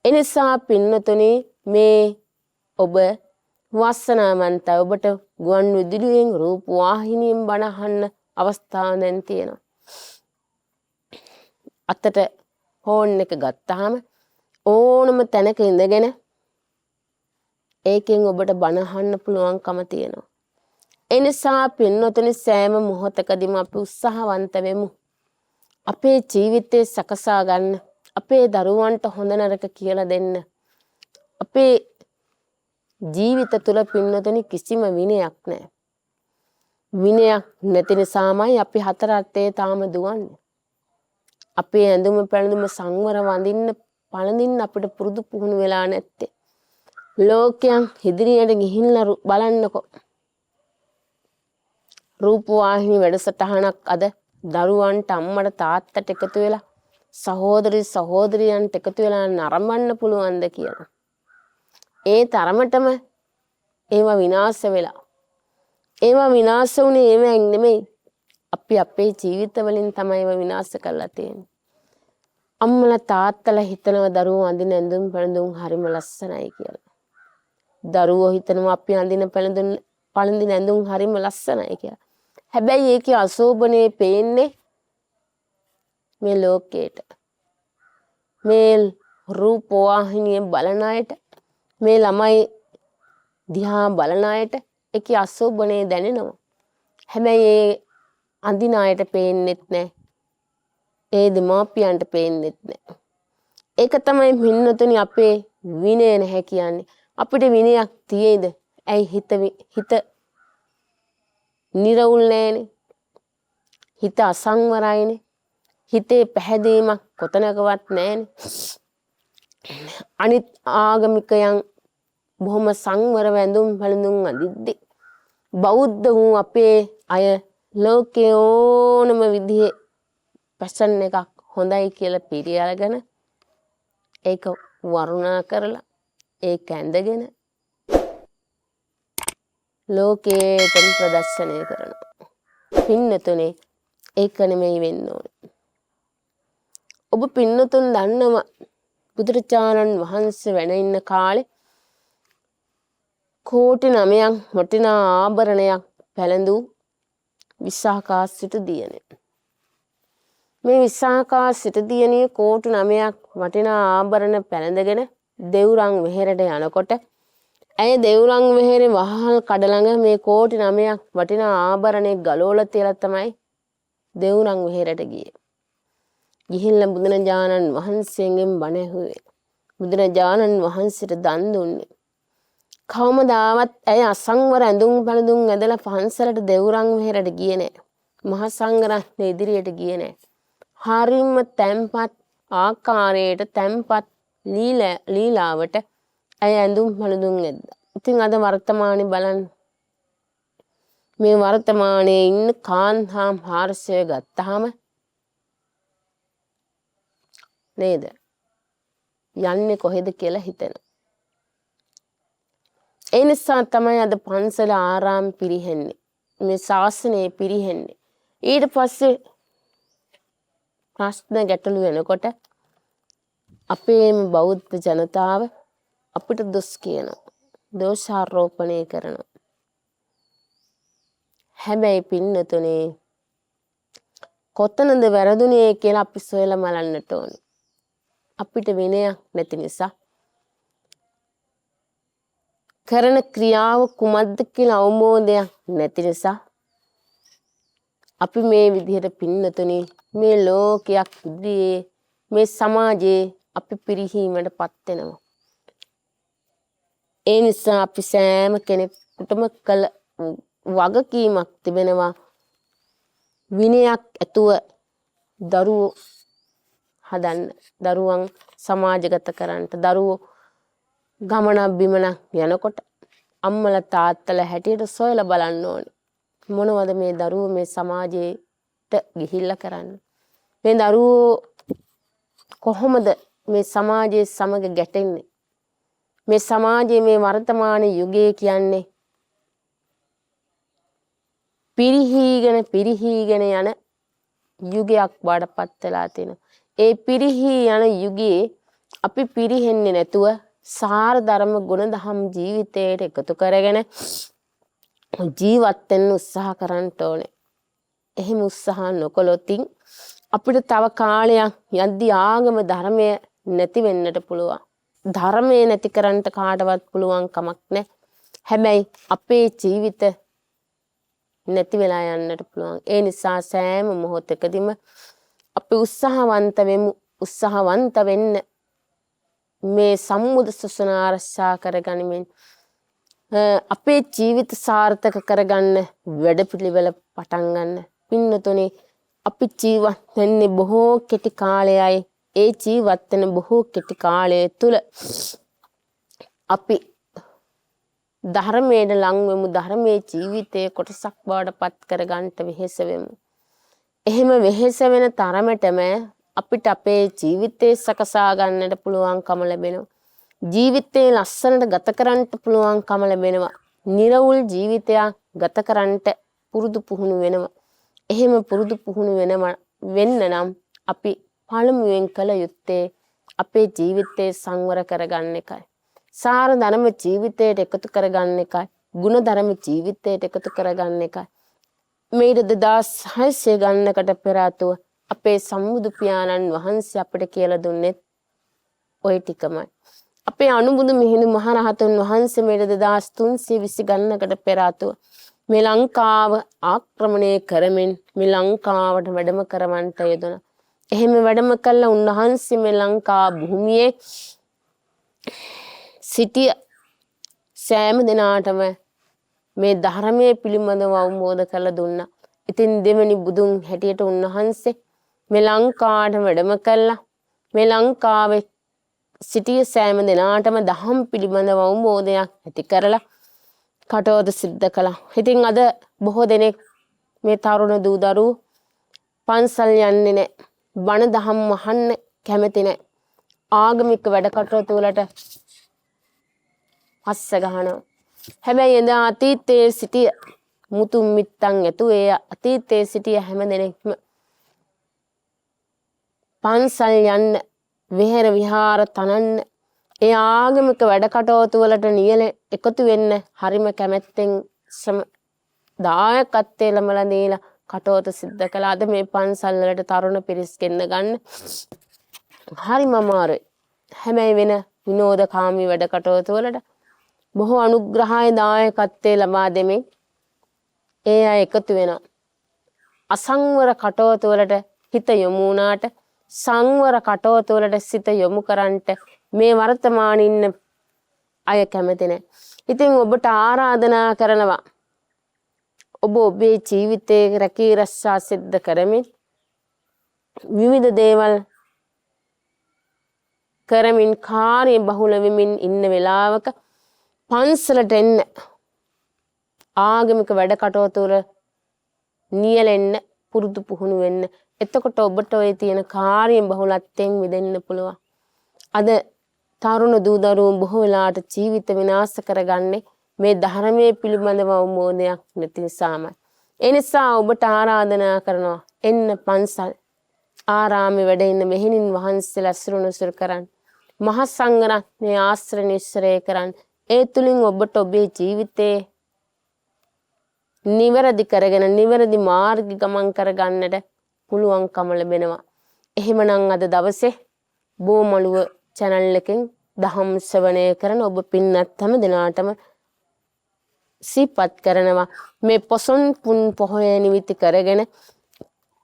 එනිසා පින්නතුනි මේ ඔබ වාසනාවන්තයි. ඔබට ගුවන් විදුලියෙන් රූප වාහිනියෙන් බණ අහන්න අවස්ථාව දැන් තියෙනවා. අතට ෆෝන් එක ගත්තාම ඕනම තැනක ඉඳගෙන ඒකෙන් ඔබට බණ අහන්න පුළුවන්කම තියෙනවා. ඒ නිසා පින්නතුනි සෑම මොහොතකදීම අපි උත්සාහවන්ත වෙමු. අපේ ජීවිතේ සකසා ගන්න. අපේ දරුවන්ට හොඳ නරක කියලා දෙන්න. අපේ ජීවිත තුළ පින්නතුනි කිසිම විනයක් නැහැ. විනයක් නැති නිසාමයි අපි හතර අතේ තාම දුවන්නේ. අපේ ඇඳුම පැළඳුම සංවර වඳින්න පළඳින්න අපිට පුරුදු පුහුණු වෙලා නැත්තේ. ලෝකයන් ඉදිරියට ගිහිල්ලා බලන්නකො. රූප වාහිනී වැඩසටහනක් අද දරුවන්ට අම්මට තාත්තට එකතු වෙලා සහෝදරියන්ට එකතු වෙලා නරඹන්න පුළුවන්ද කියලා. ඒ තරමටම ඒවා විනාශ වෙලා. ඒවා විනාශ වුණේ ඒවෙන් නෙමෙයි. අපි අපේ ජීවිත වලින් තමයි ඒවා විනාශ කරලා තියෙන්නේ. අම්මලා තාත්තලා හිතනවා දරුවෝ අඳින ඇඳුම් පැළඳුම් හරිම ලස්සනයි කියලා. දරුවෝ හිතනවා අපි අඳින පළඳින ඇඳුම් හරිම ලස්සනයි කියලා. හැබැයි ඒකේ අශෝභනේ පේන්නේ මේ ලෝකේට. මේ රූප වාහිනිය බලන අයට, මේ ළමයි දිහා බලන අයට ඒකේ අශෝභනේ දැනෙනවා. හැබැයි ඒ අඳින අයට පේන්නෙත් නැහැ. ඒ දෙමාපියන්ට පේන්නෙත් නැහැ. ඒක තමයි මින්නතුනි අපේ විනය නැහැ කියන්නේ. අපිට විනයක් තියෙයිද? ඇයි හිත නිරවුල් නැහැනේ. හිත අසංවරයිනේ. හිතේ පැහැදීමක් කොතනකවත් නැහැනේ. අනිත් ආගමිකයන් බොහොම සංවරව ඇඳුම් පැළඳුම් අඳිද්දි බෞද්ධ වූ අපේ අය ලෝකේ ඕනම විදිහේ පැෂන් එකක් හොඳයි කියලා පිළිඅරගෙන ඒක වර්ණනා කරලා ඒක ඇඳගෙන ලෝකේටම ප්‍රදර්ශනය කරනවා. පින්නතුනේ ඒක නෙමෙයි වෙන්න ඕනේ. ඔබ පින්නතුන් දන්නවා බුදුරජාණන් වහන්සේ වැඩ ඉන්න කාලේ කෝටි 9ක් වටිනා ආභරණයක් පැළඳූ විසාකා සිටු දියණිය. මේ විසාකා සිටු දියණිය කෝටි 9ක් වටිනා ආභරණ පැළඳගෙන දෙව්රම් වෙහෙරට යනකොට ඇය දෙව්රම් වෙහෙරේ වහල් කඩ ළඟ මේ කෝටි 9ක් වටිනා ආභරණේ ගලවලා තියලා තමයි දෙව්රම් වෙහෙරට ගියේ. ගිහිල්ලා බුදුරජාණන් වහන්සේගෙන් බණ ඇහුවේ. බුදුරජාණන් වහන්සේට දන් දුන්නේ. කවමදාවත් ඇය අසංවර ඇඳුම් පැළඳුම් ඇඳලා පන්සලට දෙව්රම් වෙහෙරට ගියේ නැහැ. මහා සංඝරත්නය ඉදිරියට ගියේ නැහැ. හරිම තැම්පත් ආකාරයට තැම්පත් ලීලාවට ඇය ඇඳුම් පැළඳුම් ඇද්දා. ඉතින් අද වර්තමානයේ බලන්න මේ වර්තමානයේ ඉන්න කාන්තාම් 400 ගත්තාම නේද? යන්නේ කොහෙද කියලා හිතෙනවා. ඒ නිසා තමයි අද පන්සල ආරාම පිරිහෙන්නේ. මේ ශාසනය පිරිහෙන්නේ. ඊට පස්සේ ප්‍රශ්න ගැටලු වෙනකොට අපේම බෞද්ධ ජනතාව අපිට දොස් කියනවා. දෝෂාරෝපණය කරනවා. හැබැයි පින්නතුනේ කොතනද වැරදුනේ කියලා අපි සොයලා බලන්නට ඕනේ. අපිට විනයක් නැති නිසා කරන ක්‍රියාව කුමක්ද කියලා අවබෝධයක් නැති නිසා අපි මේ විදිහට පින්නතුනේ මේ ලෝකයක් ඉදිරියේ මේ සමාජයේ අපි පිරිහීමටපත් වෙනවා. ඒ නිසා අපි සෑම කෙනෙකුටම කළ වගකීමක් තිබෙනවා විනයක් ඇතුව දරුවෝ හදන්න, දරුවන් සමාජගත කරන්නට, දරුවෝ ගමනක් බිමනක් යනකොට අම්මලා තාත්තලා හැටියට සොයලා බලන්න ඕනේ. මොනවද මේ දරුවෝ මේ සමාජයට ගිහිල්ලා කරන්නේ? මේ දරුවෝ කොහොමද මේ සමාජයේ සමග ගැටෙන්නේ? මේ සමාජයේ මේ වර්තමාන යුගයේ කියන්නේ පිරිහීගෙන යන යුගයක් වඩපත් වෙලා තියෙනවා. ඒ පිරිහී යන යුගයේ අපි පිරිහෙන්නේ නැතුව සාර ධර්ම ගුණ දහම් ජීවිතයට එකතු කරගෙන ජීවත් වෙන්න උත්සාහ කරන්න ඕනේ. එහෙම උත්සාහ නොකළොත් අපිට තව කාලයක් යද්දී ආගම ධර්මය නැති වෙන්නට පුළුවන්. ධර්මය නැති කරන්න කාටවත් පුළුවන් කමක් නැහැ. හැබැයි අපේ ජීවිත නැති වෙලා යන්නට පුළුවන්. ඒ නිසා සෑම මොහොතකදීම අපි උත්සාහවන්ත වෙන්න මේ සම්මුද සසුන ආරක්ෂා කරගනිමින් අපේ ජීවිත සාර්ථක කරගන්න වැඩපිළිවෙල පටන් ගන්න. පින්නතුනේ අපි ජීවත් වෙන්නේ බොහෝ කෙටි කාලයයි. ඒ ජීවත් වෙන බොහෝ කෙටි කාලය තුල අපි ධර්මයට ලං වෙමු. ධර්මයේ ජීවිතයේ කොටසක් බවට පත් කරගන්නට වෙහෙස වෙමු. එහෙම වෙහෙස වෙන තරමටම අපිට අපේ ජීවිතේ සකසා ගන්නට පුළුවන්කම ලැබෙනවා. ජීවිතේ ලස්සනට ගත කරන්නට පුළුවන්කම ලැබෙනවා. නිර්වුල් ජීවිතයක් ගත කරන්නට පුරුදු පුහුණු වෙනවා. එහෙම පුරුදු පුහුණු වෙන්න නම් අපි පළමුවෙන් කළ යුත්තේ අපේ ජීවිතේ සංවර කරගන්න එකයි. සාර ධර්ම ජීවිතයට එකතු කරගන්න එකයි. ගුණ ධර්ම ජීවිතයට එකතු කරගන්න එකයි. මේ 2600 ගන්නකට පෙර ආතුව අපේ සම්බුදු පියාණන් වහන්සේ අපිට කියලා දුන්නේ ওই ටිකමයි. අපේ අනුබුදු මිහිඳු මහරහතුන් වහන්සේ මේ 2320 ගන්නකට පෙර ආතුව මේ ලංකාව ආක්‍රමණය කරමින් මේ ලංකාවට වැඩම කරවන්නට යෙදුණා. එහෙම වැඩම කළා උන්වහන්සේ මේ ලංකා භූමියේ සිටිය සෑම දිනාටම මේ ධර්මයේ පිළිබඳව අවබෝධ කරලා දුන්නා. ඉතින් දෙවනි බුදුන් හැටියට උන්වහන්සේ මේ ලංකාවට වැඩම කළා. මේ ලංකාවේ සිටිය සෑම දිනාටම දහම් පිළිබඳව අවබෝධයක් ඇති කරලා කටයුතු සිද්ධ කළා. ඉතින් අද බොහෝ දෙනෙක් මේ තරුණ දූ දරුවෝ පන්සල් යන්නේ නැහැ. බණ දහම් අහන්න කැමති නැහැ. ආගමික වැඩ කටයුතු වලට අස්ස ගහනවා. හැබැයි එදා අතීතයේ සිටිය මුතුන් මිත්තන් ඇතුවේ අතීතයේ සිටිය හැම දෙනෙක්ම පන්සල් යන්න, විහෙර විහාර තනන්න, ඒ ආගමික වැඩ කටයුතු වලට නියල එකතු වෙන්න හරිම කැමැත්තෙන් දායකත්වයේ ළමලා දීලා කටයුතු සිද්ධ කළා. අද මේ පන්සල් වලට තරුණ පිරිස් ගෙන්න ගන්න හරිම අමාරුයි. හැබැයි වෙන විනෝදකාමී වැඩ කටයුතු වලට බොහෝ අනුග්‍රහය දායකත්වයේ ලබා දෙමින් ඒ අය එකතු වෙනවා. අසංවර කටයුතු වලට හිත යොමු වුණාට සංවර කටයුතු වලට සිත යොමු කරන්නට මේ වර්තමාන ඉන්න අය කැමති නැහැ. ඉතින් ඔබට ආරාධනා කරනවා ඔබ ඔබේ ජීවිතයේ රැකී රක්ෂා සිද්ධ කරමින් විවිධ දේවල් කරමින් කාර්ය බහුල වෙමින් ඉන්න වෙලාවක පන්සලට එන්න, ආගමික වැඩ කටයුතු වල නියැලෙන්න, පුරුදු පුහුණු වෙන්න. එතකොට ඔබට ඔය තියෙන කාර්ය බහුලත්වයෙන් මිදෙන්න පුළුවන්. අද තරුණ දූ දරුවෝ බොහෝ වෙලාවට ජීවිත විනාශ කරගන්නේ මේ ධර්මයේ පිළිබඳව අවබෝධයක් නැති නිසාමයි. ඒ නිසා ඔබට ආරාධනා කරනවා එන්න පන්සල් ආරාමේ වැඩ ඉන්න මෙහෙණින් වහන්සේලා අසුරුනුසුරු කරන්න. මහා සංඝරත්නයේ ආශ්‍රය නිස්සරය කරන්න. ඒ තුලින් ඔබට ඔබේ ජීවිතේ නිවැරදි කරගෙන නිවැරදි මාර්ග ගමන් කරගන්නට පුළුවන්කම ලැබෙනවා. එහෙමනම් අද දවසේ බෝමළුව channel එකෙන් දහම් ශ්‍රවණය කරන ඔබ පින්නත් හැම දිනාටම සිහිපත් කරනවා මේ පොසොන් පුන් පොහොය නිමිති කරගෙන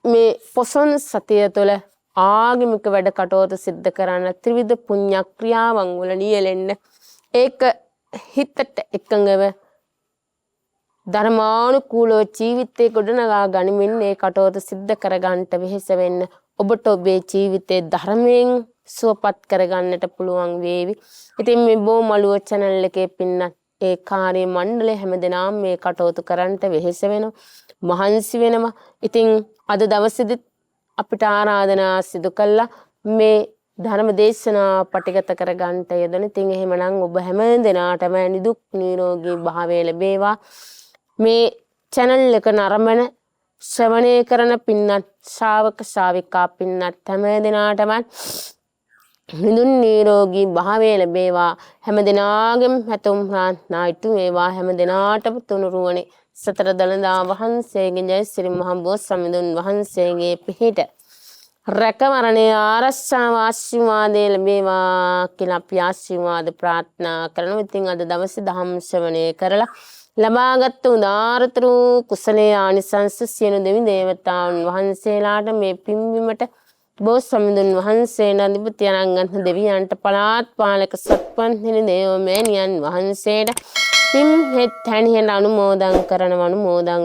මේ පොසොන් සතිය තුළ ආගමික වැඩ කටයුතු සිද්ධ කරන්න ත්‍රිවිධ පුණ්‍ය ක්‍රියාවන් වල නියැලෙන්න ඒක හිතට එකඟව ධර්මානුකූලව ජීවිතේ ගොඩනගා ගනිමින් මේ කටයුතු සිද්ධ කරගන්නට වෙහෙස වෙන්න ඔබට ඔබේ ජීවිතේ ධර්මයෙන් සුවපත් කරගන්නට පුළුවන් වේවි. ඉතින් මේ බෝමළුව channel එකේ පින්නත් ඒ කාර්ය මණ්ඩලය හැමදෙනාම මේ කටයුතු කරන්නට වෙහෙස වෙනවා. මහන්සි වෙනවා. ඉතින් අද දවසේදී අපිට ආරාධනා සිදු කළා මේ ධර්ම දේශනා පටිගත කරගන්නට යෙදෙන. ඉතින් එහෙමනම් ඔබ හැමදෙනාටම නිදුක් නිරෝගී භාවය ලැබේවා. මේ channel එක නරඹන ශ්‍රවණය කරන පින්නත් ශ්‍රාවක ශ්‍රාවිකා පින්නත් හැමදෙනාටම නිදුක් නිරෝගී භාවය ලැබේවා. හැමදෙනාගේම හැතුම් ප්‍රාර්ථනා ඉටු වේවා. හැමදෙනාටම තුනුරුවනේ සතර දළදා වහන්සේගේ ජය ශ්‍රී මහා බෝසත්මිඳුන් වහන්සේගේ පිහිට රැකවරණේ ආරක්ෂාව ආශිර්වාදේ ලැබේවා කියලා අපි ආශිර්වාද ප්‍රාර්ථනා කරනවා. ඉතින් අද දවසේ ධම්ම ශ්‍රවණය කරලා ලබාගත් උදාාරතර කුසලයේ ආනිසංස සියලු දෙවි දේවතාවුන් වහන්සේලාට මේ පින්බිමට බෝසත්මිඳුන් වහන්සේන අධිපති අනංගන්ත දෙවියන්ට පළාත් පාලක සත්පන්හිණි දේවමෑණියන් වහන්සේට පින් හෙත් හැණිහෙන අනුමෝදන් කරනවා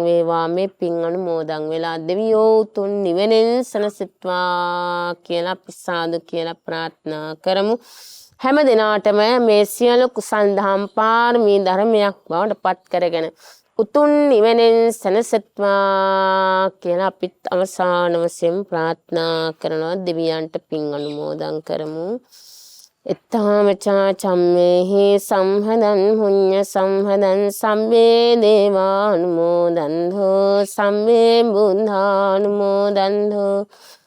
වේවා. මේ පින් අනුමෝදන් වෙලා දෙවියෝ උතුම් නිවෙනෙන් සනසත්වා කියලා අපි සාදු කියලා ප්‍රාර්ථනා කරමු. හැම දිනාටම මේ සියලු කුසල් දහම් පාරමී ධර්මයක් බවට පත් කරගෙන උතුම් නිවෙනෙන් සනසත්වා කියලා අපිත් අවසාන වශයෙන් ප්‍රාර්ථනා කරනවා. දෙවියන්ට පින් අනුමෝදන් කරමු. එත්තාමචා චම්මේහි සම්හදන් පුඤ්ඤ සම්හදන් සම්මේ දේවානුමෝදන්හෝ සම්මේ බුද්ධානුමෝදන්හෝ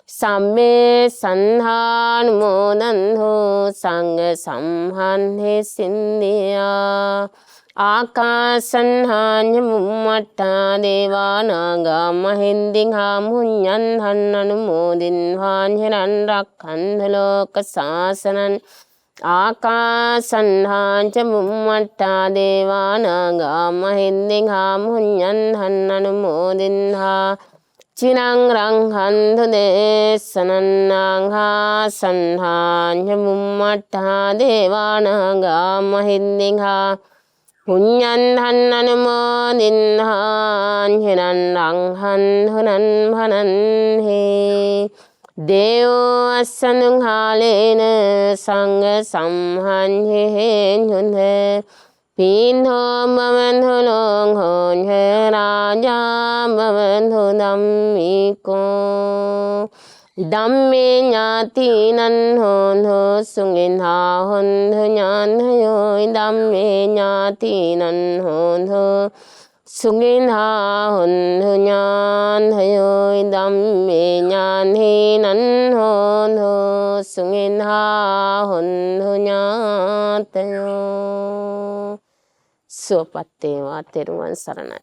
සම්මේ සංඝානුමෝදන්හෝ සංඝ සම්හන්හි සින්දියා ආකාසන්හාඤ්ඤ මුම්මට්ටා දේවානාගා මහින්දිහා මුඤ්ඤන් අනුමෝදින්හාඤ්ඤරන් රක්ඛන්ධ ලෝක සාසනං ආකාසන්හාඤ්ඤ මුම්මට්ටා දේවානාගා මහින්දිහා මුඤ්ඤන් අනුමෝදින්හා චිරං රංහන්තු දේශනං ආසන්හාඤ්ඤ මුම්මට්ටා දේවානාගා මහින්දිහා පුඤ්ඤං අනුමෝදින්හාඤ්ඤරන් රංහන්තුනං භනන්හි දේවෝ අස්සනුහාලේන සංඝ සම්හංහෙහෙඤ්ඤුන්හේ පීන්හෝ මමන්හු ලෝංහෝඤ්හේ රාජා මමන්හු ධම්මිකෝ ධම්මේ ඥාතිනං හොන්හෝ සුඟින්හා හොන්හු ඥානයෝ ධම්මේ ඥාතිනං හොන්හෝ සුඟින්හා හොන්හු ඥානයෝ ධම්මේ ඥානහිනං හොන්හෝ සුඟින්හා හොන්හු ඥාතයෝ සුවපත් වේවා. තෙරුවන් සරණයි.